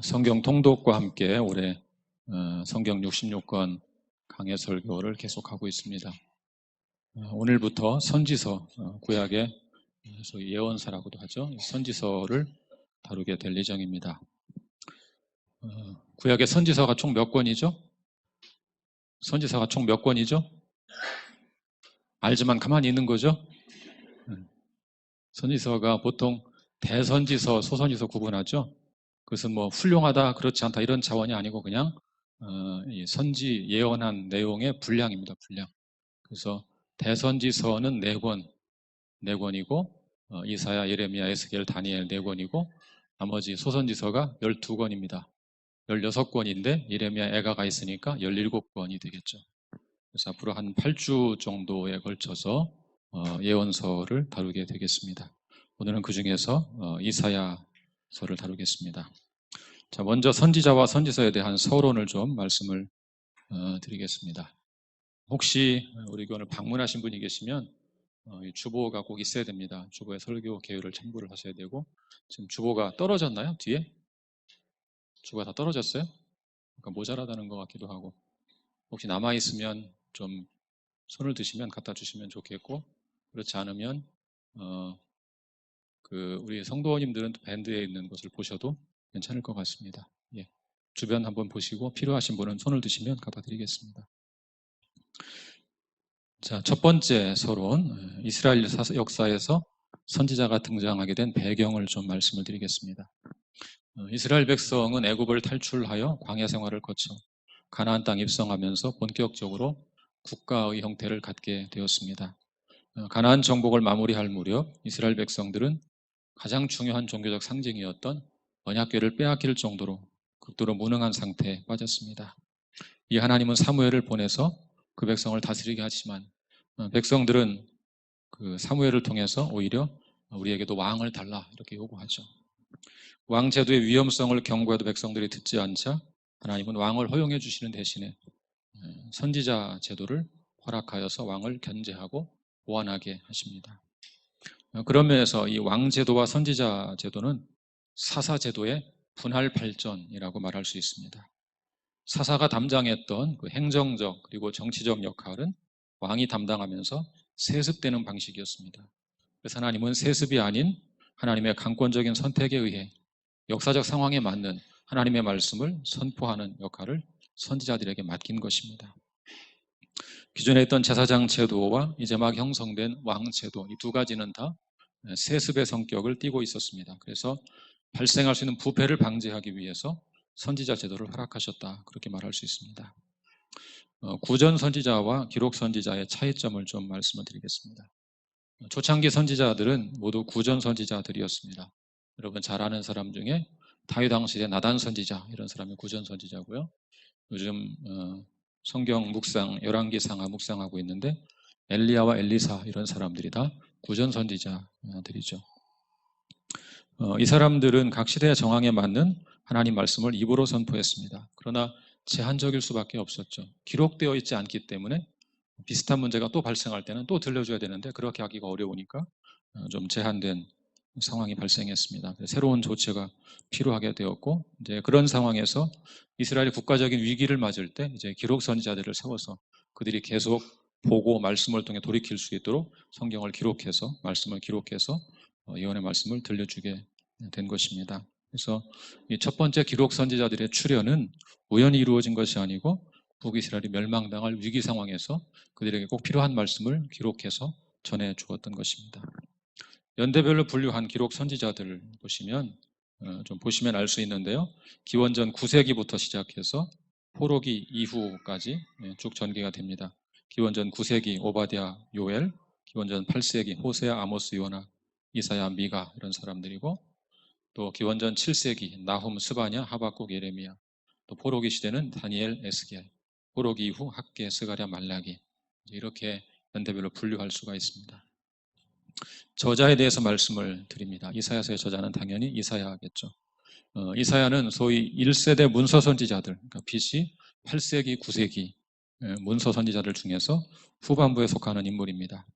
성경 통독과 함께 올해 성경 66권 강해 설교를 계속하고 있습니다. 오늘부터 선지서, 구약의 소위 예언서라고도 하죠. 선지서를 다루게 될 예정입니다. 구약의 선지서가 총 몇 권이죠? 선지서가 총 몇 권이죠? 알지만 가만히 있는 거죠? 선지서가 보통 대선지서, 소선지서 구분하죠. 그것은 뭐 훌륭하다, 그렇지 않다 이런 차원이 아니고 그냥 이 선지 예언한 내용의 분량입니다. 분량. 그래서 대선지서는 4권이고 이사야, 예레미야, 에스겔, 다니엘 4권이고 나머지 소선지서가 12권입니다. 16권인데 예레미야, 애가가 있으니까 17권이 되겠죠. 그래서 앞으로 한 8주 정도에 걸쳐서 예언서를 다루게 되겠습니다. 오늘은 그 중에서 이사야서를 다루겠습니다. 자, 먼저 선지자와 선지서에 대한 서론을 좀 말씀을 드리겠습니다. 혹시 우리 교회를 방문하신 분이 계시면 주보가 꼭 있어야 됩니다. 주보에 설교 계율을 참고를 하셔야 되고, 지금 주보가 떨어졌나요? 뒤에? 주보가 다 떨어졌어요? 그러니까 모자라다는 것 같기도 하고, 혹시 남아있으면 좀 손을 드시면 갖다 주시면 좋겠고, 그렇지 않으면 우리 성도님들은 밴드에 있는 것을 보셔도 괜찮을 것 같습니다. 예. 주변 한번 보시고 필요하신 분은 손을 드시면 갖다 드리겠습니다. 자, 첫 번째 서론, 이스라엘 역사에서 선지자가 등장하게 된 배경을 좀 말씀을 드리겠습니다. 이스라엘 백성은 애굽을 탈출하여 광야 생활을 거쳐 가나안 땅 입성하면서 본격적으로 국가의 형태를 갖게 되었습니다. 가나안 정복을 마무리할 무렵 이스라엘 백성들은 가장 중요한 종교적 상징이었던 언약궤를 빼앗길 정도로 극도로 무능한 상태에 빠졌습니다. 이 하나님은 사무엘을 보내서 그 백성을 다스리게 하지만 백성들은 그 사무엘을 통해서 오히려 우리에게도 왕을 달라 이렇게 요구하죠. 왕 제도의 위험성을 경고해도 백성들이 듣지 않자 하나님은 왕을 허용해 주시는 대신에 선지자 제도를 허락하여서 왕을 견제하고 보완하게 하십니다. 그런 면에서 이 왕 제도와 선지자 제도는 사사 제도의 분할 발전이라고 말할 수 있습니다. 사사가 담당했던 그 행정적 그리고 정치적 역할은 왕이 담당하면서 세습되는 방식이었습니다. 그래서 하나님은 세습이 아닌 하나님의 강권적인 선택에 의해 역사적 상황에 맞는 하나님의 말씀을 선포하는 역할을 선지자들에게 맡긴 것입니다. 기존에 있던 제사장 제도와 이제 막 형성된 왕 제도, 이 두 가지는 다 세습의 성격을 띠고 있었습니다. 그래서 발생할 수 있는 부패를 방지하기 위해서 선지자 제도를 허락하셨다, 그렇게 말할 수 있습니다. 구전 선지자와 기록 선지자의 차이점을 좀 말씀을 드리겠습니다. 초창기 선지자들은 모두 구전 선지자들이었습니다. 여러분 잘 아는 사람 중에 다윗 왕 시대 나단 선지자, 이런 사람이 구전 선지자고요. 요즘 성경 묵상, 열왕기 상하 묵상하고 있는데 엘리야와 엘리사 이런 사람들이 다 구전 선지자들이죠. 이 사람들은 각 시대의 정황에 맞는 하나님 말씀을 입으로 선포했습니다. 그러나 제한적일 수밖에 없었죠. 기록되어 있지 않기 때문에 비슷한 문제가 또 발생할 때는 또 들려줘야 되는데 그렇게 하기가 어려우니까 좀 제한된 상황이 발생했습니다. 새로운 조치가 필요하게 되었고, 이제 그런 상황에서 이스라엘이 국가적인 위기를 맞을 때 이제 기록 선지자들을 세워서 그들이 계속 보고 말씀을 통해 돌이킬 수 있도록 성경을 기록해서 말씀을 기록해서 예언의 말씀을 들려주게 된 것입니다. 그래서 이 첫 번째 기록 선지자들의 출현은 우연히 이루어진 것이 아니고 북이스라엘이 멸망당할 위기 상황에서 그들에게 꼭 필요한 말씀을 기록해서 전해 주었던 것입니다. 연대별로 분류한 기록 선지자들을 보시면 좀 보시면 알 수 있는데요. 기원전 9세기부터 시작해서 포로기 이후까지 쭉 전개가 됩니다. 기원전 9세기 오바댜, 요엘, 기원전 8세기 호세아, 아모스, 요나, 이사야, 미가 이런 사람들이고, 또 기원전 7세기 나훔, 스바냐, 하박국, 예레미야, 또 포로기 시대는 다니엘, 에스겔, 포로기 이후 학개, 스가랴, 말라기, 이렇게 연대별로 분류할 수가 있습니다. 저자에 대해서 말씀을 드립니다. 이사야서의 저자는 당연히 이사야겠죠. 이사야는 소위 1세대 문서 선지자들, 그러니까 BC 8세기, 9세기 문서 선지자들 중에서 후반부에 속하는 인물입니다.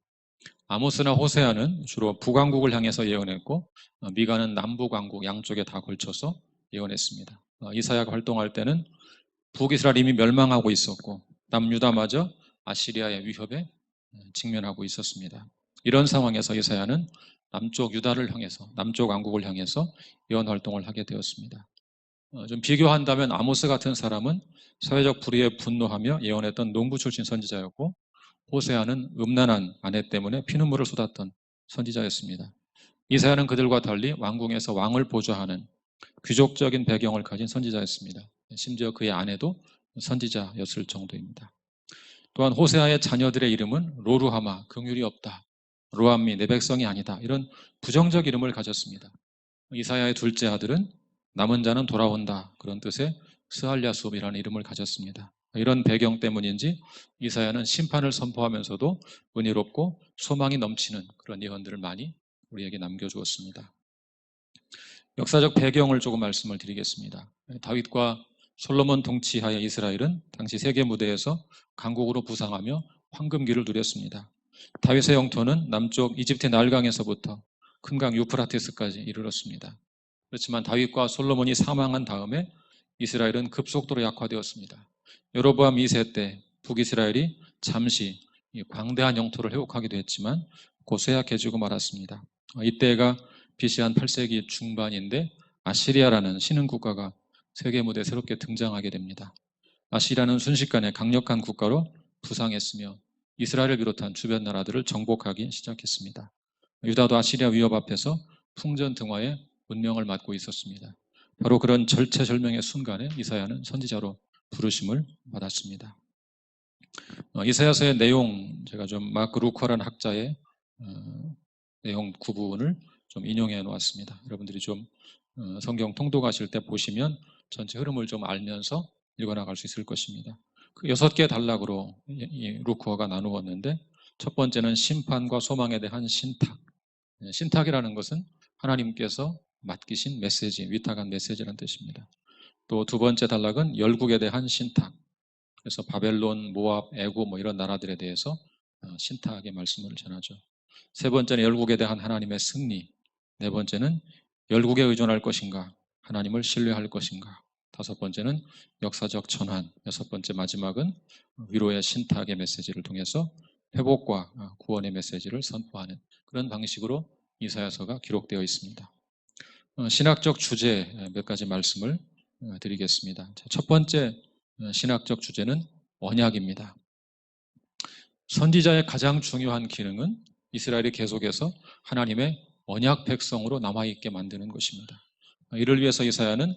아모스나 호세아는 주로 북왕국을 향해서 예언했고, 미가는 남북왕국 양쪽에 다 걸쳐서 예언했습니다. 이사야가 활동할 때는 북이스라엘 이미 멸망하고 있었고 남유다마저 아시리아의 위협에 직면하고 있었습니다. 이런 상황에서 이사야는 남쪽 유다를 향해서, 남쪽 왕국을 향해서 예언 활동을 하게 되었습니다. 좀 비교한다면 아모스 같은 사람은 사회적 불의에 분노하며 예언했던 농부 출신 선지자였고, 호세아는 음란한 아내 때문에 피눈물을 쏟았던 선지자였습니다. 이사야는 그들과 달리 왕궁에서 왕을 보좌하는 귀족적인 배경을 가진 선지자였습니다. 심지어 그의 아내도 선지자였을 정도입니다. 또한 호세아의 자녀들의 이름은 로루하마, 긍휼이 없다, 로암미, 내 백성이 아니다, 이런 부정적 이름을 가졌습니다. 이사야의 둘째 아들은 남은 자는 돌아온다, 그런 뜻의 스알랴숲이라는 이름을 가졌습니다. 이런 배경 때문인지 이사야는 심판을 선포하면서도 은혜롭고 소망이 넘치는 그런 예언들을 많이 우리에게 남겨주었습니다. 역사적 배경을 조금 말씀을 드리겠습니다. 다윗과 솔로몬 통치하에 이스라엘은 당시 세계 무대에서 강국으로 부상하며 황금기를 누렸습니다. 다윗의 영토는 남쪽 이집트 나일강에서부터 큰 강 유프라테스까지 이르렀습니다. 그렇지만 다윗과 솔로몬이 사망한 다음에 이스라엘은 급속도로 약화되었습니다. 여로보암 2세 때 북이스라엘이 잠시 광대한 영토를 회복하기도 했지만 곧 쇠약해지고 말았습니다. 이때가 BC 한 8세기 중반인데 아시리아라는 신흥 국가가 세계 무대에 새롭게 등장하게 됩니다. 아시리아는 순식간에 강력한 국가로 부상했으며 이스라엘을 비롯한 주변 나라들을 정복하기 시작했습니다. 유다도 아시리아 위협 앞에서 풍전등화의 운명을 맞고 있었습니다. 바로 그런 절체절명의 순간에 이사야는 선지자로 부르심을 받았습니다. 이사야서의 내용, 제가 좀 마크 루커라는 학자의 내용 구분을 좀 인용해 놓았습니다. 여러분들이 좀 성경 통독하실 때 보시면 전체 흐름을 좀 알면서 읽어나갈 수 있을 것입니다. 그 6개 단락으로 이 루커가 나누었는데, 첫 번째는 심판과 소망에 대한 신탁. 신탁이라는 것은 하나님께서 맡기신 메시지, 위탁한 메시지라는 뜻입니다. 또 두 번째 단락은 열국에 대한 신탁. 그래서 바벨론, 모압, 애굽 이런 나라들에 대해서 신탁의 말씀을 전하죠. 세 번째는 열국에 대한 하나님의 승리. 네 번째는 열국에 의존할 것인가, 하나님을 신뢰할 것인가. 다섯 번째는 역사적 전환. 여섯 번째 마지막은 위로의 신탁의 메시지를 통해서 회복과 구원의 메시지를 선포하는 그런 방식으로 이사야서가 기록되어 있습니다. 신학적 주제 몇 가지 말씀을 드리겠습니다. 첫 번째 신학적 주제는 언약입니다. 선지자의 가장 중요한 기능은 이스라엘이 계속해서 하나님의 언약 백성으로 남아있게 만드는 것입니다. 이를 위해서 이사야는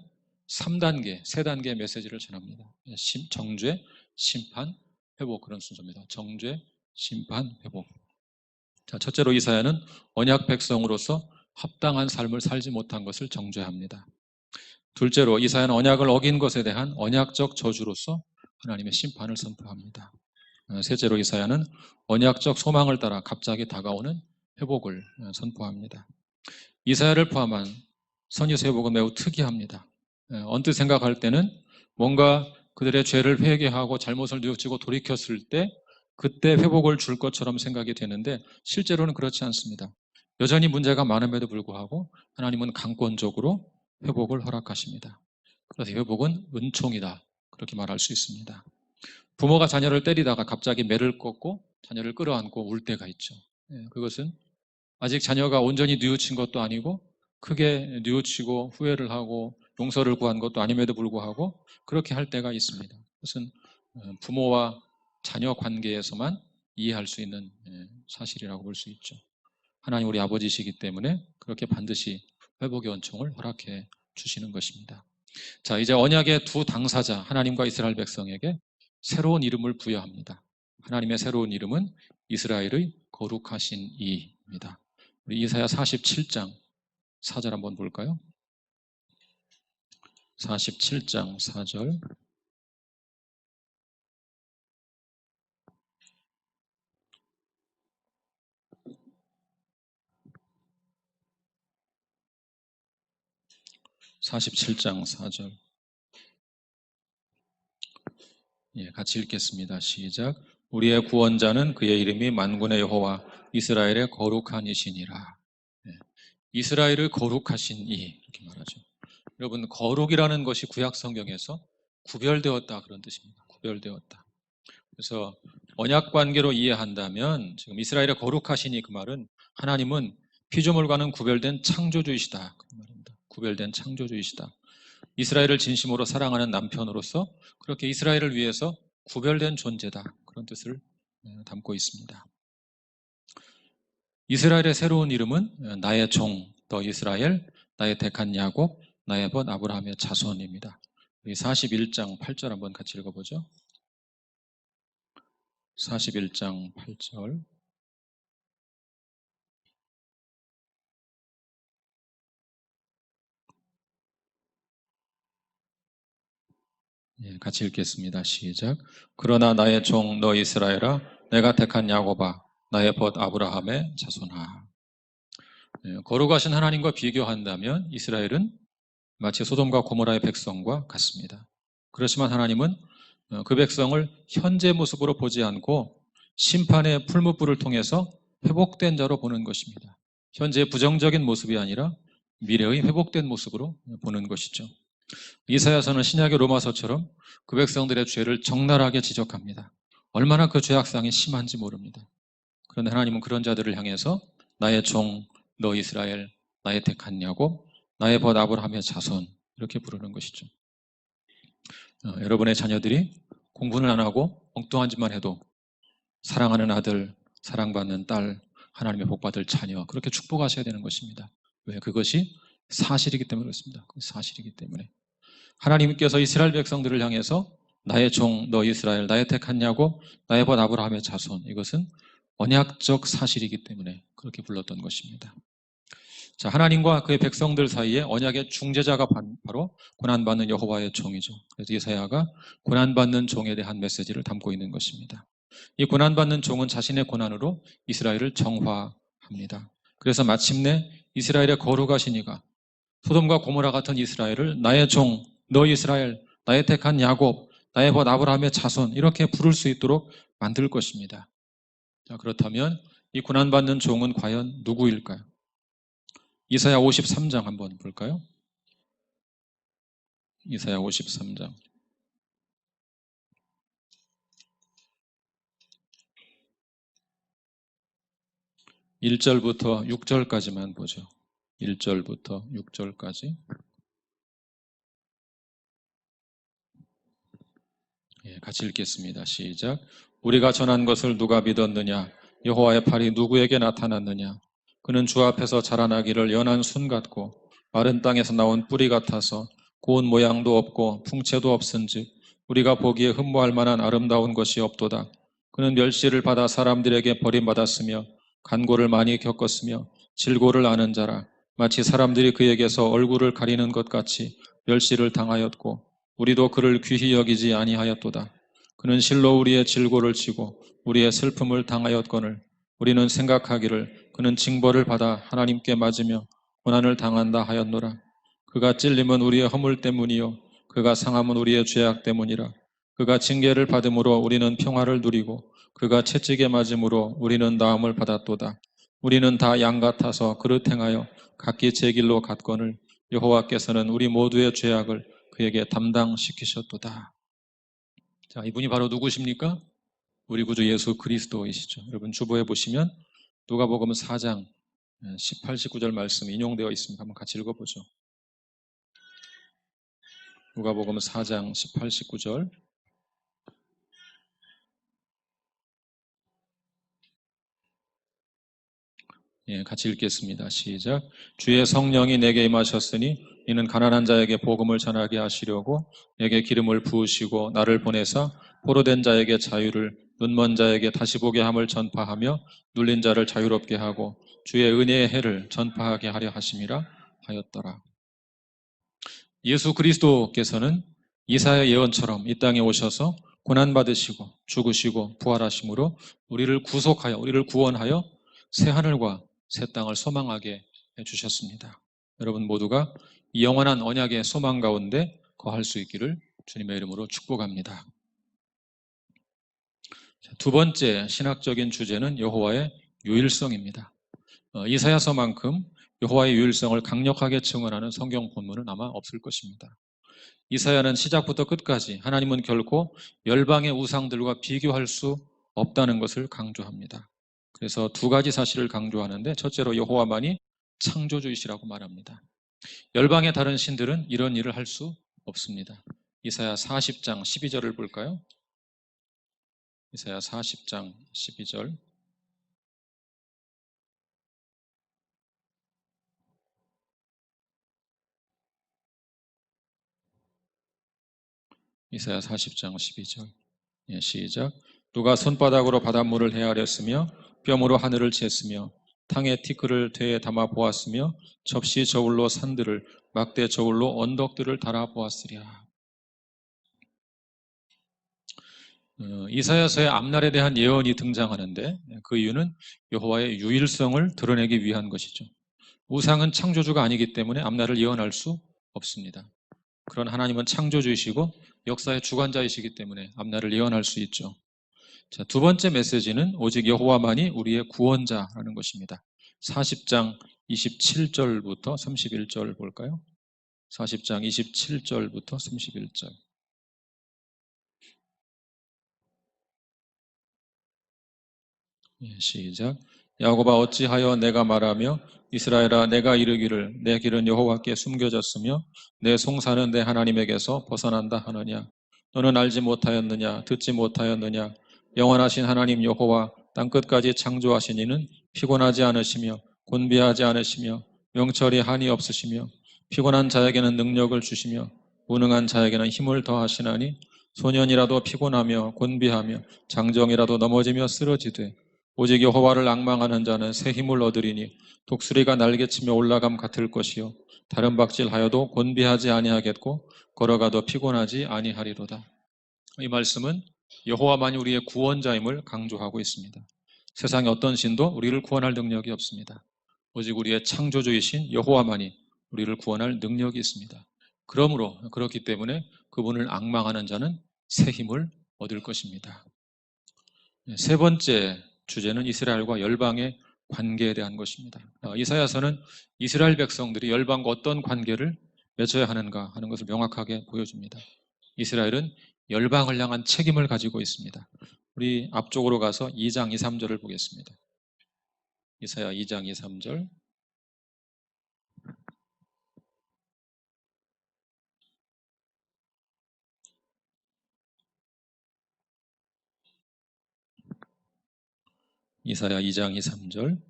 3단계, 3단계의 메시지를 전합니다. 정죄, 심판, 회복, 그런 순서입니다. 정죄, 심판, 회복. 자, 첫째로 이사야는 언약 백성으로서 합당한 삶을 살지 못한 것을 정죄합니다. 둘째로 이사야는 언약을 어긴 것에 대한 언약적 저주로서 하나님의 심판을 선포합니다. 셋째로 이사야는 언약적 소망을 따라 갑자기 다가오는 회복을 선포합니다. 이사야를 포함한 선지서 회복은 매우 특이합니다. 언뜻 생각할 때는 뭔가 그들의 죄를 회개하고 잘못을 뉘우치고 돌이켰을 때 그때 회복을 줄 것처럼 생각이 되는데 실제로는 그렇지 않습니다. 여전히 문제가 많음에도 불구하고 하나님은 강권적으로 회복을 허락하십니다. 그래서 회복은 은총이다, 그렇게 말할 수 있습니다. 부모가 자녀를 때리다가 갑자기 매를 꺾고 자녀를 끌어안고 울 때가 있죠. 그것은 아직 자녀가 온전히 뉘우친 것도 아니고 크게 뉘우치고 후회를 하고 용서를 구한 것도 아님에도 불구하고 그렇게 할 때가 있습니다. 그것은 부모와 자녀 관계에서만 이해할 수 있는 사실이라고 볼 수 있죠. 하나님 우리 아버지시기 때문에 그렇게 반드시 회복의 은총을 허락해 주시는 것입니다. 자, 이제 언약의 두 당사자 하나님과 이스라엘 백성에게 새로운 이름을 부여합니다. 하나님의 새로운 이름은 이스라엘의 거룩하신 이입니다. 우리 이사야 47장 4절 한번 볼까요? 47장 4절. (47장 4절) 같이 읽겠습니다. 시작. 우리의 구원자는 그의 이름이 만군의 여호와 이스라엘의 거룩한 이시니라. 이스라엘을 거룩하신 이, 이렇게 말하죠. 여러분, 거룩이라는 것이 구약 성경에서 구별되었다 그런 뜻입니다. 구별되었다. 그래서 언약 관계로 이해한다면 지금 이스라엘의 거룩하시니 그 말은 하나님은 피조물과는 구별된 창조주이시다 그 말입니다. 구별된 창조주이시다. 이스라엘을 진심으로 사랑하는 남편으로서 그렇게 이스라엘을 위해서 구별된 존재다 그런 뜻을 담고 있습니다. 이스라엘의 새로운 이름은 나의 종 너 이스라엘, 나의 택한 야곱, 나의 벗 아브라함의 자손입니다. 41장 8절 한번 같이 읽어보죠. 41장 8절. 같이 읽겠습니다. 시작. 그러나 나의 종 너 이스라엘아, 내가 택한 야곱아, 나의 벗 아브라함의 자손아. 거룩하신 하나님과 비교한다면 이스라엘은 마치 소돔과 고모라의 백성과 같습니다. 그렇지만 하나님은 그 백성을 현재 모습으로 보지 않고 심판의 풀무불을 통해서 회복된 자로 보는 것입니다. 현재의 부정적인 모습이 아니라 미래의 회복된 모습으로 보는 것이죠. 이사야서는 신약의 로마서처럼 그 백성들의 죄를 적나라하게 지적합니다. 얼마나 그 죄악상이 심한지 모릅니다. 그런데 하나님은 그런 자들을 향해서 나의 종, 너 이스라엘, 나의 택한 야곱, 나의 벗 아브라함의 자손 이렇게 부르는 것이죠. 여러분의 자녀들이 공부는 안 하고 엉뚱한 짓만 해도 사랑하는 아들, 사랑받는 딸, 하나님의 복받을 자녀 그렇게 축복하셔야 되는 것입니다. 왜? 그것이 사실이기 때문에 그렇습니다. 사실이기 때문에. 하나님께서 이스라엘 백성들을 향해서 나의 종, 너 이스라엘, 나의 택한 야곱, 나의 벗 아브라함의 자손 이것은 언약적 사실이기 때문에 그렇게 불렀던 것입니다. 자, 하나님과 그의 백성들 사이에 언약의 중재자가 바로 고난받는 여호와의 종이죠. 그래서 이사야가 고난받는 종에 대한 메시지를 담고 있는 것입니다. 이 고난받는 종은 자신의 고난으로 이스라엘을 정화합니다. 그래서 마침내 이스라엘의 거룩하신 이가 소돔과 고모라 같은 이스라엘을 나의 종, 너 이스라엘, 나의 택한 야곱, 나의 벗 아브라함의 자손 이렇게 부를 수 있도록 만들 것입니다. 자, 그렇다면 이 고난받는 종은 과연 누구일까요? 이사야 53장 한번 볼까요? 이사야 53장 1절부터 6절까지만 보죠. 1절부터 6절까지 같이 읽겠습니다. 시작. 우리가 전한 것을 누가 믿었느냐? 여호와의 팔이 누구에게 나타났느냐? 그는 주 앞에서 자라나기를 연한 순 같고 마른 땅에서 나온 뿌리 같아서 고운 모양도 없고 풍채도 없은즉 우리가 보기에 흠모할 만한 아름다운 것이 없도다. 그는 멸시를 받아 사람들에게 버림받았으며 간고를 많이 겪었으며 질고를 아는 자라. 마치 사람들이 그에게서 얼굴을 가리는 것 같이 멸시를 당하였고 우리도 그를 귀히 여기지 아니하였도다. 그는 실로 우리의 질고를 치고 우리의 슬픔을 당하였거늘 우리는 생각하기를 그는 징벌을 받아 하나님께 맞으며 고난을 당한다 하였노라. 그가 찔림은 우리의 허물 때문이요 그가 상함은 우리의 죄악 때문이라. 그가 징계를 받음으로 우리는 평화를 누리고 그가 채찍에 맞음으로 우리는 나음을 받았도다. 우리는 다 양 같아서 그릇 행하여 각기 제 길로 갔거늘 여호와께서는 우리 모두의 죄악을 그에게 담당시키셨도다. 자, 이분이 바로 누구십니까? 우리 구주 예수 그리스도이시죠. 여러분 주보에 보시면 누가복음 4장 18, 19절 말씀 인용되어 있습니다. 한번 같이 읽어보죠. 누가복음 4장 18, 19절 같이 읽겠습니다. 시작. 주의 성령이 내게 임하셨으니 이는 가난한 자에게 복음을 전하게 하시려고 내게 기름을 부으시고 나를 보내사 포로된 자에게 자유를 눈먼 자에게 다시 보게 함을 전파하며 눌린 자를 자유롭게 하고 주의 은혜의 해를 전파하게 하려 하심이라 하였더라. 예수 그리스도께서는 이사야 예언처럼 이 땅에 오셔서 고난받으시고 죽으시고 부활하심으로 우리를 구속하여 우리를 구원하여 새 하늘과 새 땅을 소망하게 해주셨습니다. 여러분 모두가 이 영원한 언약의 소망 가운데 거할 수 있기를 주님의 이름으로 축복합니다. 두 번째 신학적인 주제는 여호와의 유일성입니다. 이사야서만큼 여호와의 유일성을 강력하게 증언하는 성경 본문은 아마 없을 것입니다. 이사야는 시작부터 끝까지 하나님은 결코 열방의 우상들과 비교할 수 없다는 것을 강조합니다. 그래서 두 가지 사실을 강조하는데, 첫째로 여호와만이 창조주이시라고 말합니다. 열방의 다른 신들은 이런 일을 할 수 없습니다. 이사야 40장 12절을 볼까요? 이사야 40장 12절. 이사야 40장 12절. 예, 시작. 누가 손바닥으로 바닷물을 헤아렸으며 뼘으로 하늘을 쟀으며 탕에 티끌을 되에 담아 보았으며 접시 저울로 산들을 막대 저울로 언덕들을 달아 보았으랴. 이사야서의 앞날에 대한 예언이 등장하는데, 그 이유는 여호와의 유일성을 드러내기 위한 것이죠. 우상은 창조주가 아니기 때문에 앞날을 예언할 수 없습니다. 그런 하나님은 창조주이시고 역사의 주관자이시기 때문에 앞날을 예언할 수 있죠. 자, 두 번째 메시지는 오직 여호와만이 우리의 구원자라는 것입니다. 40장 27절부터 31절 볼까요? 40장 27절부터 31절. 시작. 야곱아 어찌하여 내가 말하며 이스라엘아 내가 이르기를 내 길은 여호와께 숨겨졌으며 내 송사는 내 하나님에게서 벗어난다 하느냐. 너는 알지 못하였느냐 듣지 못하였느냐. 영원하신 하나님 여호와 땅끝까지 창조하신 이는 피곤하지 않으시며 곤비하지 않으시며 명철이 한이 없으시며 피곤한 자에게는 능력을 주시며 무능한 자에게는 힘을 더하시나니 소년이라도 피곤하며 곤비하며 장정이라도 넘어지며 쓰러지되 오직 여호와를 앙망하는 자는 새 힘을 얻으리니 독수리가 날개치며 올라감 같을 것이요 다른 박질하여도 곤비하지 아니하겠고 걸어가도 피곤하지 아니하리로다. 이 말씀은 여호와만이 우리의 구원자임을 강조하고 있습니다. 세상의 어떤 신도 우리를 구원할 능력이 없습니다. 오직 우리의 창조주이신 여호와만이 우리를 구원할 능력이 있습니다. 그러므로 그렇기 때문에 그분을 앙망하는 자는 새 힘을 얻을 것입니다. 세 번째 주제는 이스라엘과 열방의 관계에 대한 것입니다. 이사야서는 이스라엘 백성들이 열방과 어떤 관계를 맺어야 하는가 하는 것을 명확하게 보여줍니다. 이스라엘은 열방을 향한 책임을 가지고 있습니다. 우리 앞쪽으로 가서 2장 2, 3절을 보겠습니다. 이사야 2장 2, 3절. 이사야 2장 2, 3절.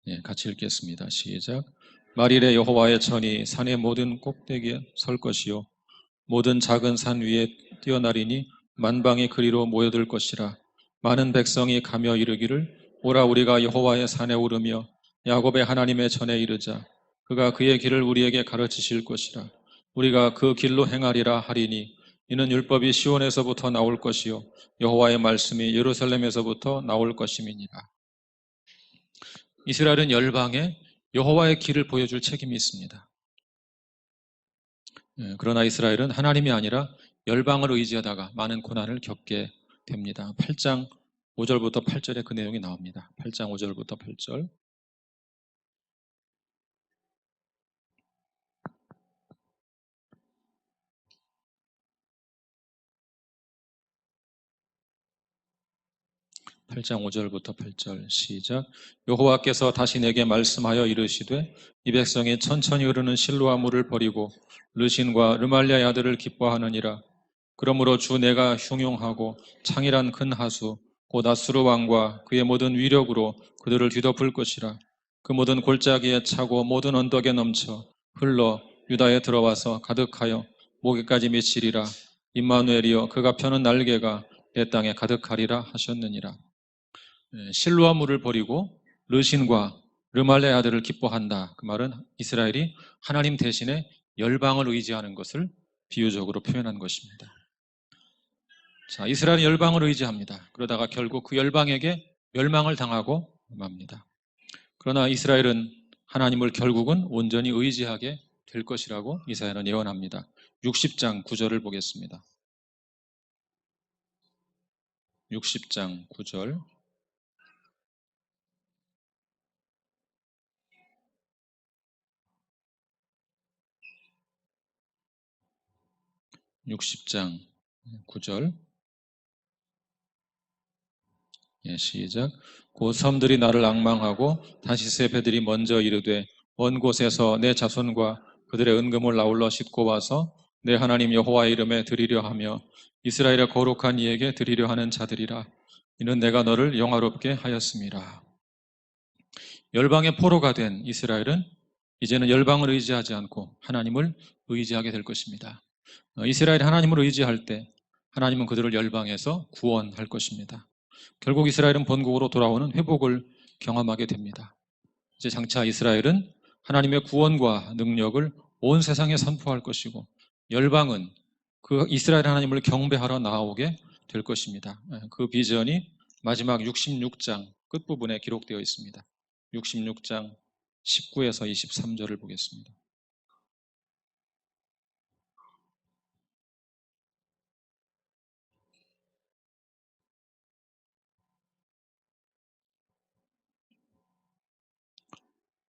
네, 같이 읽겠습니다. 시작. 말일에 여호와의 천이 산의 모든 꼭대기에 설 것이요 모든 작은 산 위에 뛰어나리니 만방의 그리로 모여들 것이라. 많은 백성이 가며 이르기를 오라 우리가 여호와의 산에 오르며 야곱의 하나님의 전에 이르자. 그가 그의 길을 우리에게 가르치실 것이라. 우리가 그 길로 행하리라 하리니 이는 율법이 시온에서부터 나올 것이요 여호와의 말씀이 예루살렘에서부터 나올 것임이니라. 이스라엘은 열방에 여호와의 길을 보여줄 책임이 있습니다. 그러나 이스라엘은 하나님이 아니라 열방을 의지하다가 많은 고난을 겪게 됩니다. 8장 5절부터 8절에 그 내용이 나옵니다. 8장 5절부터 8절. 8장 5절부터 8절 시작. 여호와께서 다시 내게 말씀하여 이르시되 이 백성이 천천히 흐르는 실로아 물을 버리고 르신과 르말리아의 아들을 기뻐하느니라. 그러므로 주 내가 흉용하고 창이란 큰 하수 곧 아수르 왕과 그의 모든 위력으로 그들을 뒤덮을 것이라. 그 모든 골짜기에 차고 모든 언덕에 넘쳐 흘러 유다에 들어와서 가득하여 목에까지 미치리라. 임마누엘이여 그가 펴는 날개가 내 땅에 가득하리라 하셨느니라. 실로아 물을 버리고 르신과 르말레 아들을 기뻐한다. 그 말은 이스라엘이 하나님 대신에 열방을 의지하는 것을 비유적으로 표현한 것입니다. 자, 이스라엘은 열방을 의지합니다. 그러다가 결국 그 열방에게 멸망을 당하고 맙니다. 그러나 이스라엘은 하나님을 결국은 온전히 의지하게 될 것이라고 이사야는 예언합니다. 60장 9절을 보겠습니다. 60장 9절. 60장 9절. 시작. 곧 섬들이 나를 앙망하고 다시스의 배들이 먼저 이르되 먼 곳에서 내 자손과 그들의 은금을 아울러 싣고 와서 내 하나님 여호와의 이름에 드리려 하며 이스라엘의 거룩한 이에게 드리려 하는 자들이라. 이는 내가 너를 영화롭게 하였음이라. 열방의 포로가 된 이스라엘은 이제는 열방을 의지하지 않고 하나님을 의지하게 될 것입니다. 이스라엘이 하나님을 의지할 때 하나님은 그들을 열방에서 구원할 것입니다. 결국 이스라엘은 본국으로 돌아오는 회복을 경험하게 됩니다. 이제 장차 이스라엘은 하나님의 구원과 능력을 온 세상에 선포할 것이고 열방은 그 이스라엘 하나님을 경배하러 나아오게 될 것입니다. 그 비전이 마지막 66장 끝부분에 기록되어 있습니다. 66장 19에서 23절을 보겠습니다.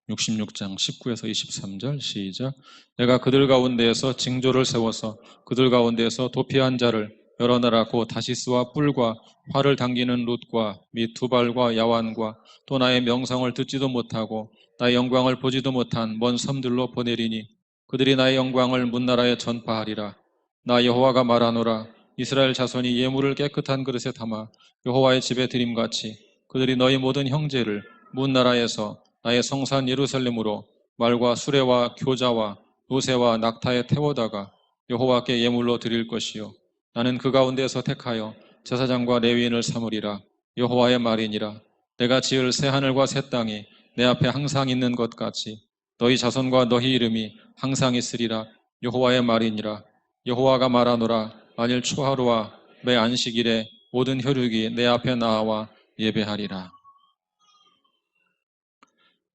66장 19에서 23절 시작. 내가 그들 가운데에서 징조를 세워서 그들 가운데에서 도피한 자를 여러 나라 곧 다시스와 뿔과 활을 당기는 룻과 및 두발과 야완과 또 나의 명성을 듣지도 못하고 나의 영광을 보지도 못한 먼 섬들로 보내리니 그들이 나의 영광을 문나라에 전파하리라. 나 여호와가 말하노라. 이스라엘 자손이 예물을 깨끗한 그릇에 담아 여호와의 집에 드림같이 그들이 너희 모든 형제를 문나라에서 나의 성산 예루살렘으로 말과 수레와 교자와 노새와 낙타에 태워다가 여호와께 예물로 드릴 것이요 나는 그 가운데서 택하여 제사장과 레위인을 삼으리라. 여호와의 말이니라. 내가 지을 새 하늘과 새 땅이 내 앞에 항상 있는 것 같이 너희 자손과 너희 이름이 항상 있으리라. 여호와의 말이니라. 여호와가 말하노라. 만일 초하루와 매 안식일에 모든 혈육이 내 앞에 나와 예배하리라.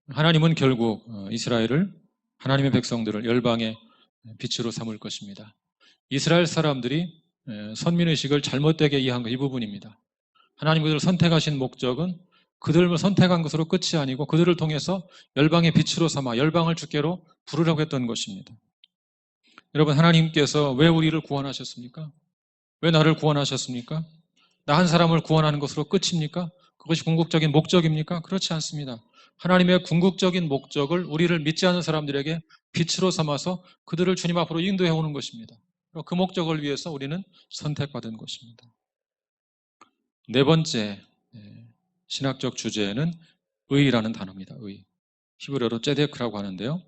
하나님은 결국 이스라엘을, 하나님의 백성들을 열방의 빛으로 삼을 것입니다. 이스라엘 사람들이 선민의식을 잘못되게 이해한 것 이 부분입니다. 하나님 그들을 선택하신 목적은 그들을 선택한 것으로 끝이 아니고 그들을 통해서 열방의 빛으로 삼아 열방을 주께로 부르려고 했던 것입니다. 여러분, 하나님께서 왜 우리를 구원하셨습니까? 왜 나를 구원하셨습니까? 나 한 사람을 구원하는 것으로 끝입니까? 그것이 궁극적인 목적입니까? 그렇지 않습니다. 하나님의 궁극적인 목적을 우리를 믿지 않는 사람들에게 빛으로 삼아서 그들을 주님 앞으로 인도해 오는 것입니다. 그 목적을 위해서 우리는 선택받은 것입니다. 네 번째 신학적 주제는 의라는 단어입니다. 의. 히브리어로 ጼ데크라고 하는데요.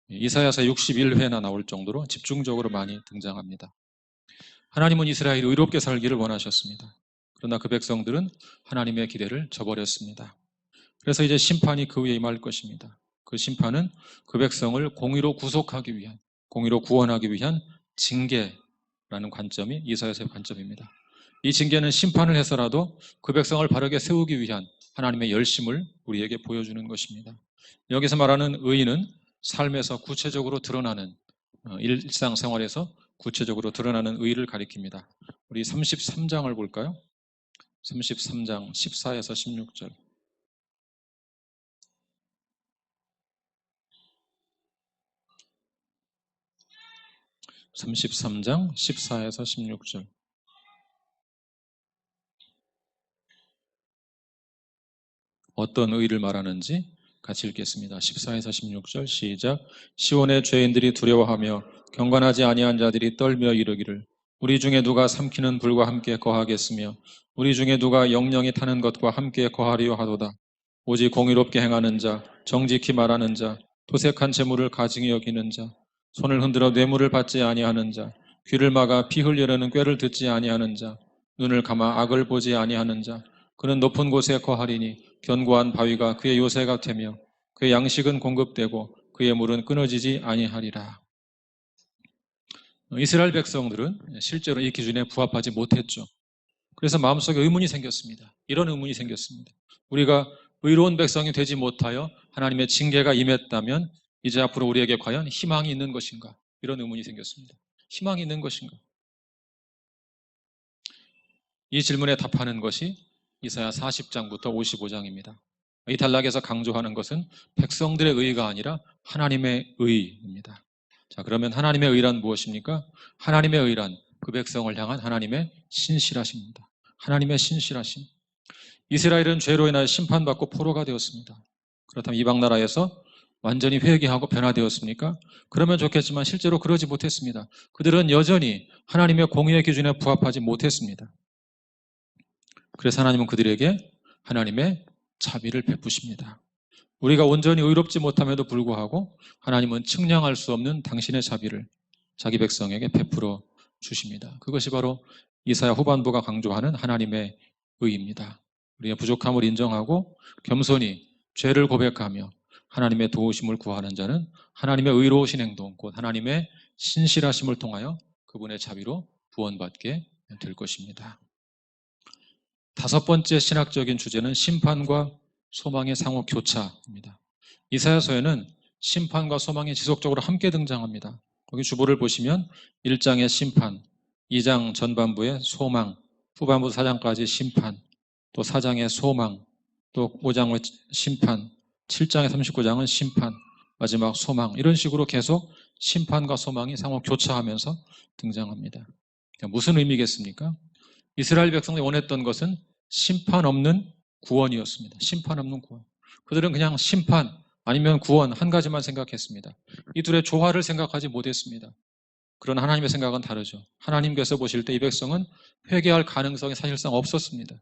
이사야서 61회나 나올 정도로 집중적으로 많이 등장합니다. 하나님은 이스라엘이 의롭게 살기를 원하셨습니다. 그러나 그 백성들은 하나님의 기대를 저버렸습니다. 그래서 이제 심판이 그 위에 임할 것입니다. 그 심판은 그 백성을 공의로 구속하기 위한, 공의로 구원하기 위한 징계라는 관점이 이사야서의 관점입니다. 이 징계는 심판을 해서라도 그 백성을 바르게 세우기 위한 하나님의 열심을 우리에게 보여주는 것입니다. 여기서 말하는 의는 삶에서 구체적으로 드러나는, 일상생활에서 구체적으로 드러나는 의를 가리킵니다. 우리 33장을 볼까요? 33장 14에서 16절. 33장 14에서 16절. 어떤 의를 말하는지 같이 읽겠습니다. 14에서 16절 시작. 시온의 죄인들이 두려워하며 경건하지 아니한 자들이 떨며 이르기를 우리 중에 누가 삼키는 불과 함께 거하겠으며 우리 중에 누가 영영이 타는 것과 함께 거하리요 하도다. 오직 공의롭게 행하는 자, 정직히 말하는 자, 토색한 재물을 가증히 여기는 자, 손을 흔들어 뇌물을 받지 아니하는 자, 귀를 막아 피 흘리려는 꾀를 듣지 아니하는 자, 눈을 감아 악을 보지 아니하는 자, 그는 높은 곳에 거하리니 견고한 바위가 그의 요새가 되며 그의 양식은 공급되고 그의 물은 끊어지지 아니하리라. 이스라엘 백성들은 실제로 이 기준에 부합하지 못했죠. 그래서 마음속에 의문이 생겼습니다. 이런 의문이 생겼습니다. 우리가 의로운 백성이 되지 못하여 하나님의 징계가 임했다면 이제 앞으로 우리에게 과연 희망이 있는 것인가? 이런 의문이 생겼습니다. 희망이 있는 것인가? 이 질문에 답하는 것이 이사야 40장부터 55장입니다. 이 단락에서 강조하는 것은 백성들의 의가 아니라 하나님의 의입니다. 자, 그러면 하나님의 의란 무엇입니까? 하나님의 의란 그 백성을 향한 하나님의 신실하심입니다. 하나님의 신실하심. 이스라엘은 죄로 인하여 심판받고 포로가 되었습니다. 그렇다면 이방 나라에서 완전히 회개하고 변화되었습니까? 그러면 좋겠지만 실제로 그러지 못했습니다. 그들은 여전히 하나님의 공의의 기준에 부합하지 못했습니다. 그래서 하나님은 그들에게 하나님의 자비를 베푸십니다. 우리가 온전히 의롭지 못함에도 불구하고 하나님은 측량할 수 없는 당신의 자비를 자기 백성에게 베풀어 주십니다. 그것이 바로 이사야 후반부가 강조하는 하나님의 의입니다. 우리의 부족함을 인정하고 겸손히 죄를 고백하며 하나님의 도우심을 구하는 자는 하나님의 의로우신 행동, 곧 하나님의 신실하심을 통하여 그분의 자비로 구원받게 될 것입니다. 다섯 번째 신학적인 주제는 심판과 소망의 상호 교차입니다. 이사야서에는 심판과 소망이 지속적으로 함께 등장합니다. 거기 주보를 보시면 1장의 심판, 2장 전반부의 소망, 후반부 4장까지 심판, 또 4장의 소망, 또 5장의 심판, 7장의 39장은 심판, 마지막 소망, 이런 식으로 계속 심판과 소망이 상호 교차하면서 등장합니다. 무슨 의미겠습니까? 이스라엘 백성들이 원했던 것은 심판 없는 구원이었습니다. 심판 없는 구원. 그들은 그냥 심판 아니면 구원 한 가지만 생각했습니다. 이 둘의 조화를 생각하지 못했습니다. 그러나 하나님의 생각은 다르죠. 하나님께서 보실 때 이 백성은 회개할 가능성이 사실상 없었습니다.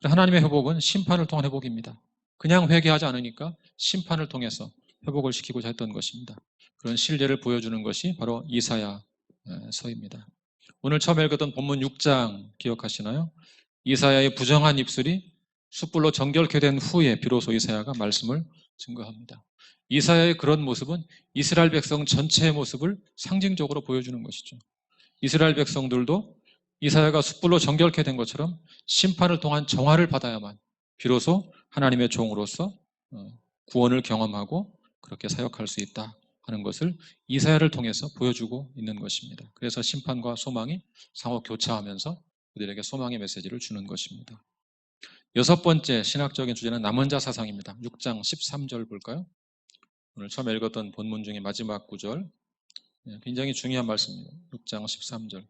하나님의 회복은 심판을 통한 회복입니다. 그냥 회개하지 않으니까 심판을 통해서 회복을 시키고자 했던 것입니다. 그런 신뢰를 보여주는 것이 바로 이사야서입니다. 오늘 처음 읽었던 본문 6장 기억하시나요? 이사야의 부정한 입술이 숯불로 정결케 된 후에 비로소 이사야가 말씀을 증거합니다. 이사야의 그런 모습은 이스라엘 백성 전체의 모습을 상징적으로 보여주는 것이죠. 이스라엘 백성들도 이사야가 숯불로 정결케 된 것처럼 심판을 통한 정화를 받아야만 비로소 하나님의 종으로서 구원을 경험하고 그렇게 사역할 수 있다 하는 것을 이사야를 통해서 보여주고 있는 것입니다. 그래서 심판과 소망이 상호 교차하면서 그들에게 소망의 메시지를 주는 것입니다. 여섯 번째 신학적인 주제는 남은 자 사상입니다. 6장 13절 볼까요? 오늘 처음 읽었던 본문 중에 마지막 구절, 굉장히 중요한 말씀입니다. 6장 13절.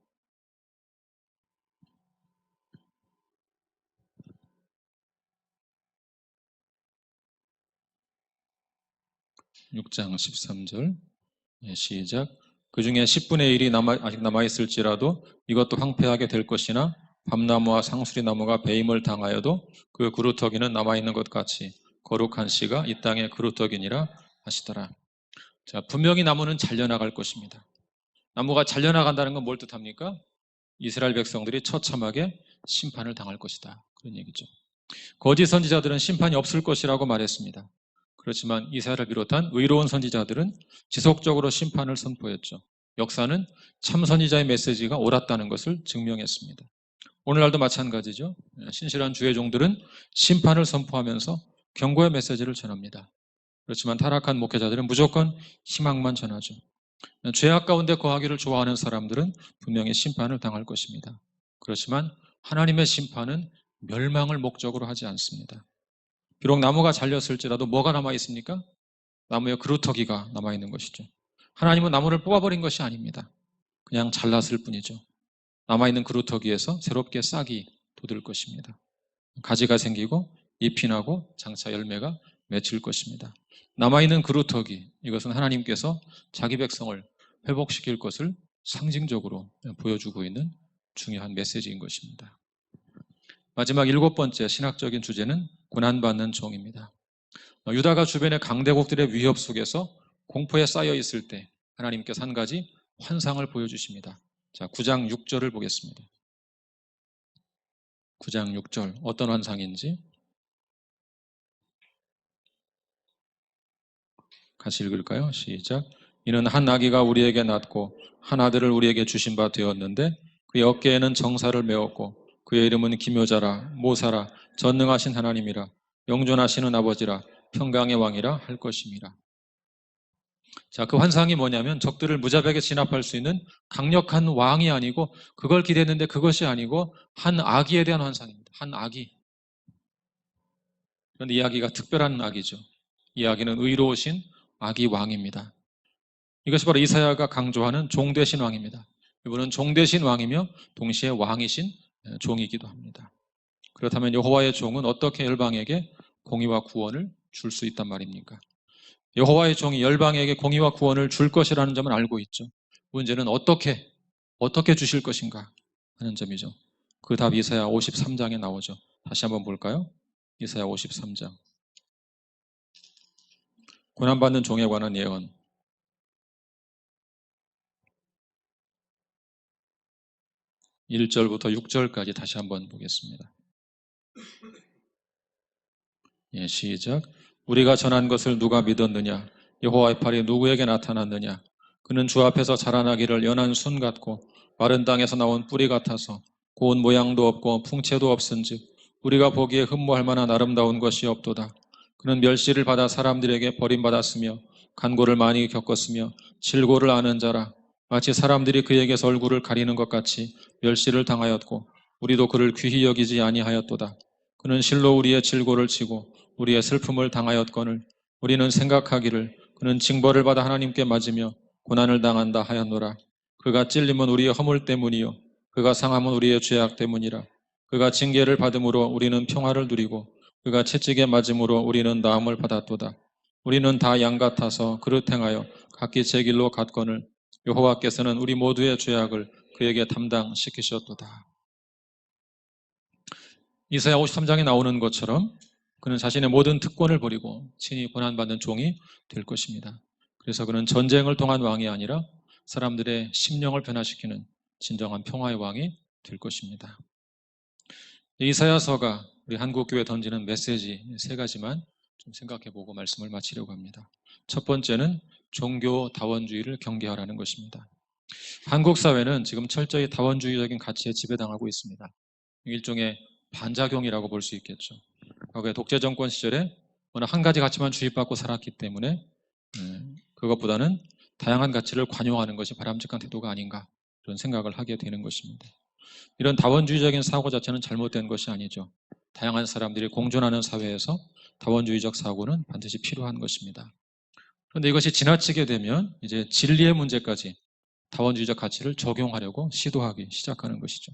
6장 13절 시작. 그 중에 10분의 1이 아직 남아있을지라도 이것도 황폐하게 될 것이나 밤나무와 상수리나무가 배임을 당하여도 그 그루터기는 남아있는 것 같이 거룩한 씨가 이 땅의 그루터기니라 하시더라. 자, 분명히 나무는 잘려나갈 것입니다. 나무가 잘려나간다는 건 뭘 뜻합니까? 이스라엘 백성들이 처참하게 심판을 당할 것이다. 그런 얘기죠. 거짓 선지자들은 심판이 없을 것이라고 말했습니다. 그렇지만 이사야를 비롯한 의로운 선지자들은 지속적으로 심판을 선포했죠. 역사는 참 선지자의 메시지가 옳았다는 것을 증명했습니다. 오늘날도 마찬가지죠. 신실한 주의 종들은 심판을 선포하면서 경고의 메시지를 전합니다. 그렇지만 타락한 목회자들은 무조건 희망만 전하죠. 죄악 가운데 거하기를 좋아하는 사람들은 분명히 심판을 당할 것입니다. 그렇지만 하나님의 심판은 멸망을 목적으로 하지 않습니다. 비록 나무가 잘렸을지라도 뭐가 남아있습니까? 나무의 그루터기가 남아있는 것이죠. 하나님은 나무를 뽑아버린 것이 아닙니다. 그냥 잘랐을 뿐이죠. 남아있는 그루터기에서 새롭게 싹이 돋을 것입니다. 가지가 생기고 잎이 나고 장차 열매가 맺힐 것입니다. 남아있는 그루터기, 이것은 하나님께서 자기 백성을 회복시킬 것을 상징적으로 보여주고 있는 중요한 메시지인 것입니다. 마지막 일곱 번째 신학적인 주제는 고난받는 종입니다. 유다가 주변의 강대국들의 위협 속에서 공포에 쌓여 있을 때 하나님께서 한 가지 환상을 보여주십니다. 자, 9장 6절을 보겠습니다. 9장 6절 어떤 환상인지 같이 읽을까요? 시작. 이는 한 아기가 우리에게 낳고 한 아들을 우리에게 주신 바 되었는데 그의 어깨에는 정사를 메었고 그의 이름은 기묘자라 모사라 전능하신 하나님이라 영존하시는 아버지라 평강의 왕이라 할 것임이라. 자, 그 환상이 뭐냐면 적들을 무자비하게 진압할 수 있는 강력한 왕이 아니고 그걸 기대했는데 그것이 아니고 한 아기에 대한 환상입니다. 한 아기. 그런데 이 아기가 특별한 아기죠. 이 아기는 의로우신 아기 왕입니다. 이것이 바로 이사야가 강조하는 종되신 왕입니다. 이분은 종 대신 왕이며 동시에 왕이신 종이기도 합니다. 그렇다면 여호와의 종은 어떻게 열방에게 공의와 구원을 줄 수 있단 말입니까? 여호와의 종이 열방에게 공의와 구원을 줄 것이라는 점은 알고 있죠. 문제는 어떻게 주실 것인가 하는 점이죠. 그 답 이사야 53장에 나오죠. 다시 한번 볼까요? 이사야 53장. 고난받는 종에 관한 예언. 1절부터 6절까지 다시 한번 보겠습니다. 예, 시작. 우리가 전한 것을 누가 믿었느냐? 여호와의 팔이 누구에게 나타났느냐? 그는 주 앞에서 자라나기를 연한 순 같고 마른 땅에서 나온 뿌리 같아서 고운 모양도 없고 풍채도 없은즉 우리가 보기에 흠모할 만한 아름다운 것이 없도다. 그는 멸시를 받아 사람들에게 버림받았으며 간고를 많이 겪었으며 질고를 아는 자라. 마치 사람들이 그에게서 얼굴을 가리는 것 같이 멸시를 당하였고 우리도 그를 귀히 여기지 아니하였도다. 그는 실로 우리의 질고를 치고 우리의 슬픔을 당하였거늘 우리는 생각하기를 그는 징벌을 받아 하나님께 맞으며 고난을 당한다 하였노라. 그가 찔림은 우리의 허물 때문이요 그가 상함은 우리의 죄악 때문이라. 그가 징계를 받음으로 우리는 평화를 누리고 그가 채찍에 맞음으로 우리는 나음을 받았도다. 우리는 다 양 같아서 그릇 행하여 각기 제 길로 갔거늘 여호와께서는 우리 모두의 죄악을 그에게 담당시키셨도다. 이사야 53장에 나오는 것처럼 그는 자신의 모든 특권을 버리고 친히 고난받는 종이 될 것입니다. 그래서 그는 전쟁을 통한 왕이 아니라 사람들의 심령을 변화시키는 진정한 평화의 왕이 될 것입니다. 이사야서가 우리 한국교회에 던지는 메시지 세 가지만 좀 생각해보고 말씀을 마치려고 합니다. 첫 번째는 종교 다원주의를 경계하라는 것입니다. 한국 사회는 지금 철저히 다원주의적인 가치에 지배당하고 있습니다. 일종의 반작용이라고 볼 수 있겠죠. 과거에 독재 정권 시절에 어느 한 가지 가치만 주입받고 살았기 때문에 그것보다는 다양한 가치를 관용하는 것이 바람직한 태도가 아닌가 그런 생각을 하게 되는 것입니다. 이런 다원주의적인 사고 자체는 잘못된 것이 아니죠. 다양한 사람들이 공존하는 사회에서 다원주의적 사고는 반드시 필요한 것입니다. 그런데 이것이 지나치게 되면 이제 진리의 문제까지 다원주의적 가치를 적용하려고 시도하기 시작하는 것이죠.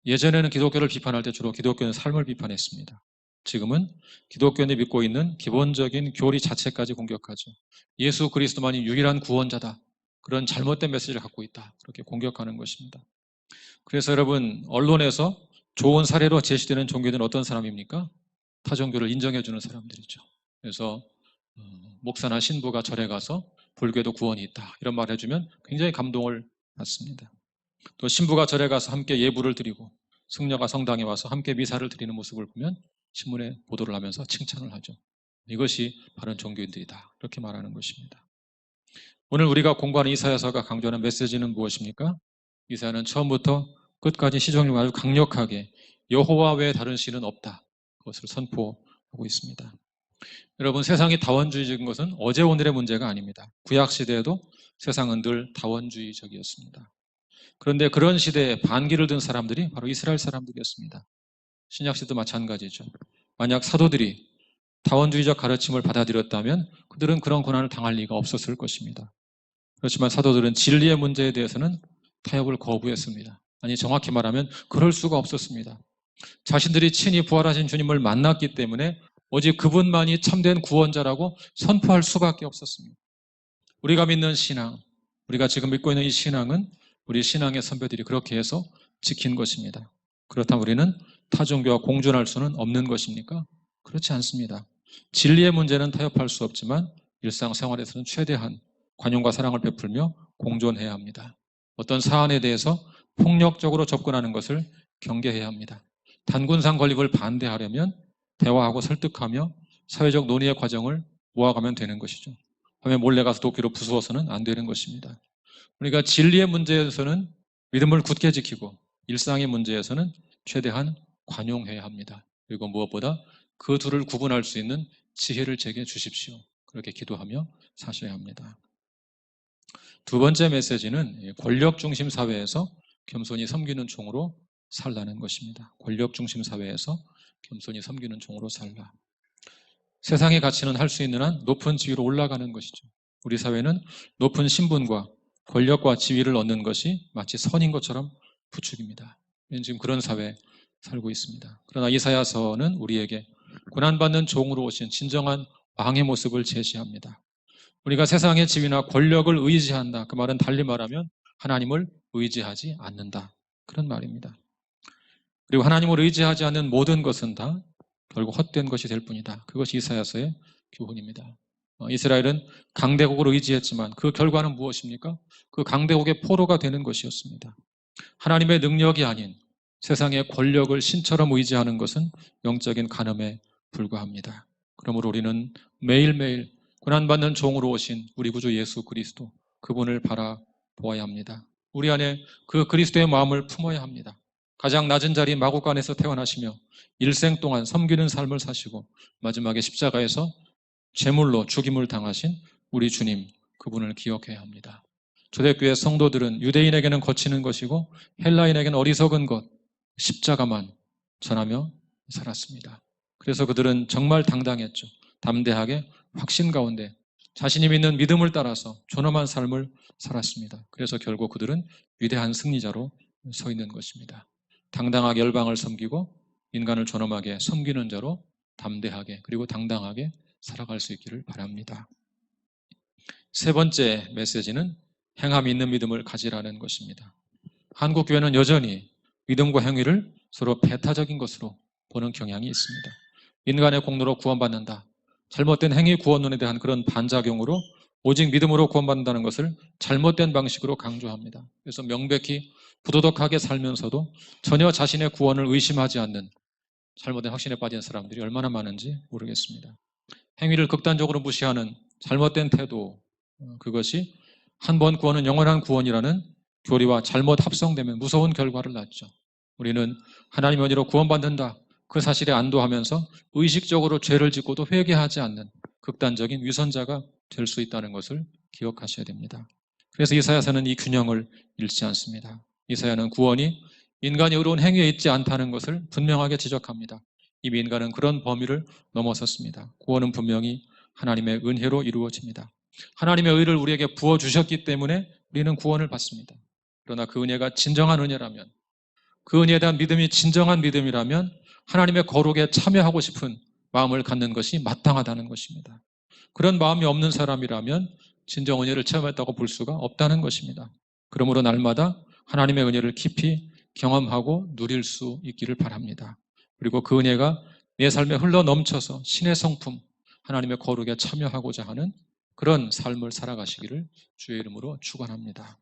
예전에는 기독교를 비판할 때 주로 기독교의 삶을 비판했습니다. 지금은 기독교인이 믿고 있는 기본적인 교리 자체까지 공격하죠. 예수 그리스도만이 유일한 구원자다. 그런 잘못된 메시지를 갖고 있다. 그렇게 공격하는 것입니다. 그래서 여러분 언론에서 좋은 사례로 제시되는 종교들은 어떤 사람입니까? 타 종교를 인정해주는 사람들이죠. 그래서 목사나 신부가 절에 가서 불교에도 구원이 있다. 이런 말을 해주면 굉장히 감동을 받습니다. 또 신부가 절에 가서 함께 예불을 드리고 승려가 성당에 와서 함께 미사를 드리는 모습을 보면 신문에 보도를 하면서 칭찬을 하죠. 이것이 바른 종교인들이다. 이렇게 말하는 것입니다. 오늘 우리가 공부하는 이사야서가 강조하는 메시지는 무엇입니까? 이사야는 처음부터 끝까지 시종일관 아주 강력하게 여호와 외에 다른 신은 없다. 그것을 선포하고 있습니다. 여러분 세상이 다원주의적인 것은 어제 오늘의 문제가 아닙니다. 구약시대에도 세상은 늘 다원주의적이었습니다. 그런데 그런 시대에 반기를 든 사람들이 바로 이스라엘 사람들이었습니다. 신약시대도 마찬가지죠. 만약 사도들이 다원주의적 가르침을 받아들였다면 그들은 그런 고난을 당할 리가 없었을 것입니다. 그렇지만 사도들은 진리의 문제에 대해서는 타협을 거부했습니다. 아니 정확히 말하면 그럴 수가 없었습니다. 자신들이 친히 부활하신 주님을 만났기 때문에 오직 그분만이 참된 구원자라고 선포할 수밖에 없었습니다. 우리가 믿는 신앙, 우리가 지금 믿고 있는 이 신앙은 우리 신앙의 선배들이 그렇게 해서 지킨 것입니다. 그렇다면 우리는 타종교와 공존할 수는 없는 것입니까? 그렇지 않습니다. 진리의 문제는 타협할 수 없지만 일상생활에서는 최대한 관용과 사랑을 베풀며 공존해야 합니다. 어떤 사안에 대해서 폭력적으로 접근하는 것을 경계해야 합니다. 단군상 건립을 반대하려면 대화하고 설득하며 사회적 논의의 과정을 모아가면 되는 것이죠. 밤에 몰래 가서 도끼로 부수어서는 안 되는 것입니다. 우리가 진리의 문제에서는 믿음을 굳게 지키고 일상의 문제에서는 최대한 관용해야 합니다. 그리고 무엇보다 그 둘을 구분할 수 있는 지혜를 제게 주십시오. 그렇게 기도하며 사셔야 합니다. 두 번째 메시지는 권력 중심 사회에서 겸손히 섬기는 종으로 살라는 것입니다. 권력 중심 사회에서 겸손히 섬기는 종으로 살라. 세상의 가치는 할 수 있는 한 높은 지위로 올라가는 것이죠. 우리 사회는 높은 신분과 권력과 지위를 얻는 것이 마치 선인 것처럼 부추깁니다. 우리는 지금 그런 사회에 살고 있습니다. 그러나 이사야서는 우리에게 고난받는 종으로 오신 진정한 왕의 모습을 제시합니다. 우리가 세상의 지위나 권력을 의지한다. 그 말은 달리 말하면 하나님을 의지하지 않는다. 그런 말입니다. 그리고 하나님을 의지하지 않는 모든 것은 다 결국 헛된 것이 될 뿐이다. 그것이 이사야서의 교훈입니다. 이스라엘은 강대국을 의지했지만 그 결과는 무엇입니까? 그 강대국의 포로가 되는 것이었습니다. 하나님의 능력이 아닌 세상의 권력을 신처럼 의지하는 것은 영적인 간음에 불과합니다. 그러므로 우리는 매일매일 고난받는 종으로 오신 우리 구주 예수 그리스도, 그분을 바라보아야 합니다. 우리 안에 그 그리스도의 마음을 품어야 합니다. 가장 낮은 자리 마구간에서 태어나시며 일생 동안 섬기는 삶을 사시고 마지막에 십자가에서 제물로 죽임을 당하신 우리 주님, 그분을 기억해야 합니다. 초대교회 성도들은 유대인에게는 거치는 것이고 헬라인에게는 어리석은 것, 십자가만 전하며 살았습니다. 그래서 그들은 정말 당당했죠. 담대하게 확신 가운데 자신이 믿는 믿음을 따라서 존엄한 삶을 살았습니다. 그래서 결국 그들은 위대한 승리자로 서 있는 것입니다. 당당하게 열방을 섬기고 인간을 존엄하게 섬기는 자로 담대하게 그리고 당당하게 살아갈 수 있기를 바랍니다. 세 번째 메시지는 행함 있는 믿음을 가지라는 것입니다. 한국 교회는 여전히 믿음과 행위를 서로 배타적인 것으로 보는 경향이 있습니다. 인간의 공로로 구원받는다. 잘못된 행위 구원론에 대한 그런 반작용으로 오직 믿음으로 구원받는다는 것을 잘못된 방식으로 강조합니다. 그래서 명백히 부도덕하게 살면서도 전혀 자신의 구원을 의심하지 않는 잘못된 확신에 빠진 사람들이 얼마나 많은지 모르겠습니다. 행위를 극단적으로 무시하는 잘못된 태도, 그것이 한 번 구원은 영원한 구원이라는 교리와 잘못 합성되면 무서운 결과를 낳죠. 우리는 하나님의 은혜로 구원받는다, 그 사실에 안도하면서 의식적으로 죄를 짓고도 회개하지 않는 극단적인 위선자가 될 수 있다는 것을 기억하셔야 됩니다. 그래서 이사야서는 이 균형을 잃지 않습니다. 이사야는 구원이 인간의 의로운 행위에 있지 않다는 것을 분명하게 지적합니다. 이미 인간은 그런 범위를 넘어섰습니다. 구원은 분명히 하나님의 은혜로 이루어집니다. 하나님의 의를 우리에게 부어주셨기 때문에 우리는 구원을 받습니다. 그러나 그 은혜가 진정한 은혜라면, 그 은혜에 대한 믿음이 진정한 믿음이라면 하나님의 거룩에 참여하고 싶은 마음을 갖는 것이 마땅하다는 것입니다. 그런 마음이 없는 사람이라면 진정 은혜를 체험했다고 볼 수가 없다는 것입니다. 그러므로 날마다 하나님의 은혜를 깊이 경험하고 누릴 수 있기를 바랍니다. 그리고 그 은혜가 내 삶에 흘러 넘쳐서 신의 성품, 하나님의 거룩에 참여하고자 하는 그런 삶을 살아가시기를 주의 이름으로 축원합니다.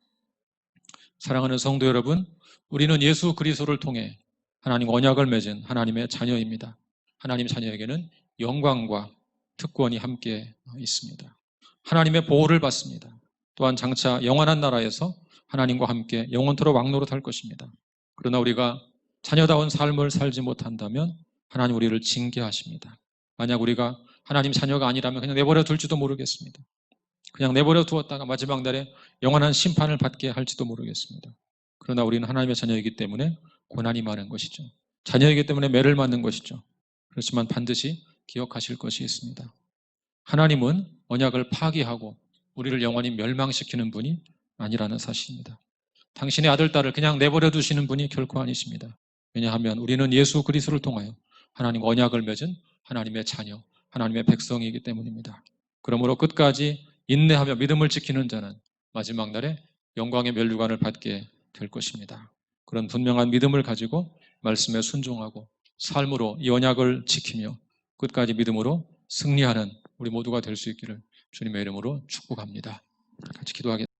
사랑하는 성도 여러분, 우리는 예수 그리스도를 통해 하나님 언약을 맺은 하나님의 자녀입니다. 하나님 자녀에게는 영광과 특권이 함께 있습니다. 하나님의 보호를 받습니다. 또한 장차 영원한 나라에서 하나님과 함께 영원토록 왕노릇할 것입니다. 그러나 우리가 자녀다운 삶을 살지 못한다면 하나님 우리를 징계하십니다. 만약 우리가 하나님 자녀가 아니라면 그냥 내버려 둘지도 모르겠습니다. 그냥 내버려 두었다가 마지막 날에 영원한 심판을 받게 할지도 모르겠습니다. 그러나 우리는 하나님의 자녀이기 때문에 고난이 많은 것이죠. 자녀이기 때문에 매를 맞는 것이죠. 그렇지만 반드시 기억하실 것이 있습니다. 하나님은 언약을 파기하고 우리를 영원히 멸망시키는 분이 아니라는 사실입니다. 당신의 아들, 딸을 그냥 내버려 두시는 분이 결코 아니십니다. 왜냐하면 우리는 예수 그리스도를 통하여 하나님 언약을 맺은 하나님의 자녀, 하나님의 백성이기 때문입니다. 그러므로 끝까지 인내하며 믿음을 지키는 자는 마지막 날에 영광의 면류관을 받게 될 것입니다. 그런 분명한 믿음을 가지고 말씀에 순종하고 삶으로 이 언약을 지키며 끝까지 믿음으로 승리하는 우리 모두가 될 수 있기를 주님의 이름으로 축복합니다. 같이 기도하겠습니다.